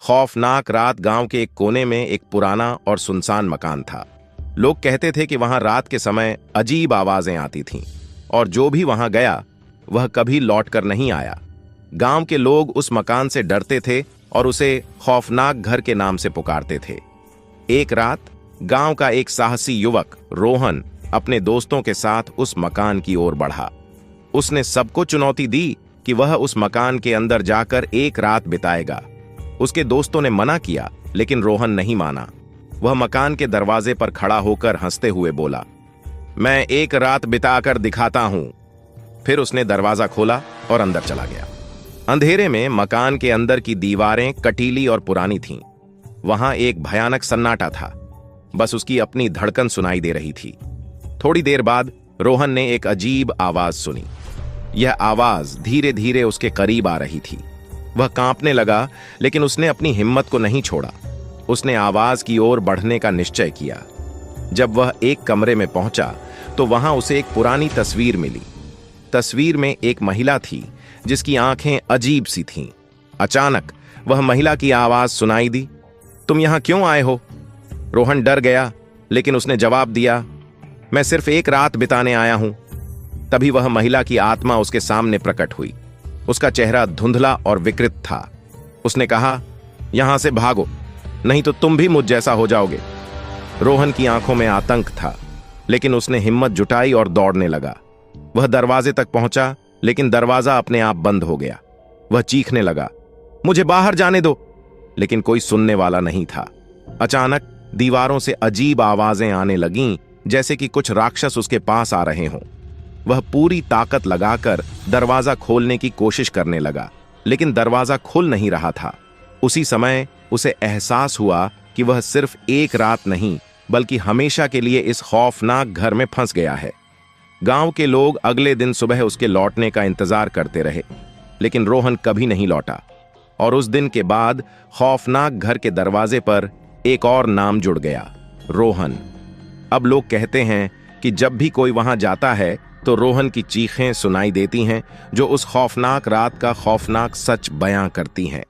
खौफनाक रात गांव के एक कोने में एक पुराना और सुनसान मकान था। लोग कहते थे कि वहां रात के समय अजीब आवाजें आती थीं और जो भी वहां गया वह कभी लौटकर नहीं आया। गांव के लोग उस मकान से डरते थे और उसे खौफनाक घर के नाम से पुकारते थे। एक रात गांव का एक साहसी युवक रोहन अपने दोस्तों के साथ उस मकान की ओर बढ़ा। उसने सबको चुनौती दी कि वह उस मकान के अंदर जाकर एक रात बिताएगा। उसके दोस्तों ने मना किया, लेकिन रोहन नहीं माना। वह मकान के दरवाजे पर खड़ा होकर हंसते हुए बोला, मैं एक रात बिताकर दिखाता हूं। फिर उसने दरवाजा खोला और अंदर चला गया। अंधेरे में मकान के अंदर की दीवारें कटीली और पुरानी थीं। वहां एक भयानक सन्नाटा था, बस उसकी अपनी धड़कन सुनाई दे रही थी। थोड़ी देर बाद रोहन ने एक अजीब आवाज सुनी। यह आवाज धीरे धीरे उसके करीब आ रही थी। वह कांपने लगा, लेकिन उसने अपनी हिम्मत को नहीं छोड़ा। उसने आवाज की ओर बढ़ने का निश्चय किया। जब वह एक कमरे में पहुंचा तो वहां उसे एक पुरानी तस्वीर मिली। तस्वीर में एक महिला थी जिसकी आंखें अजीब सी थीं। अचानक वह महिला की आवाज सुनाई दी, तुम यहां क्यों आए हो? रोहन डर गया, लेकिन उसने जवाब दिया, मैं सिर्फ एक रात बिताने आया हूं। तभी वह महिला की आत्मा उसके सामने प्रकट हुई। उसका चेहरा धुंधला और विकृत था। उसने कहा, यहां से भागो, नहीं तो तुम भी मुझ जैसा हो जाओगे। रोहन की आंखों में आतंक था, लेकिन उसने हिम्मत जुटाई और दौड़ने लगा। वह दरवाजे तक पहुंचा, लेकिन दरवाजा अपने आप बंद हो गया। वह चीखने लगा, मुझे बाहर जाने दो, लेकिन कोई सुनने वाला नहीं था। अचानक दीवारों से अजीब आवाजें आने लगीं, जैसे कि कुछ राक्षस उसके पास आ रहे हों। वह पूरी ताकत लगाकर दरवाजा खोलने की कोशिश करने लगा, लेकिन दरवाजा खुल नहीं रहा था। उसी समय उसे एहसास हुआ कि वह सिर्फ एक रात नहीं, बल्कि हमेशा के लिए इस खौफनाक घर में फंस गया है। गांव के लोग अगले दिन सुबह उसके लौटने का इंतजार करते रहे, लेकिन रोहन कभी नहीं लौटा। और उस दिन के बाद खौफनाक घर के दरवाजे पर एक और नाम जुड़ गया, रोहन। अब लोग कहते हैं कि जब भी कोई वहां जाता है तो रोहन की चीखें सुनाई देती हैं, जो उस खौफनाक रात का खौफनाक सच बयां करती हैं।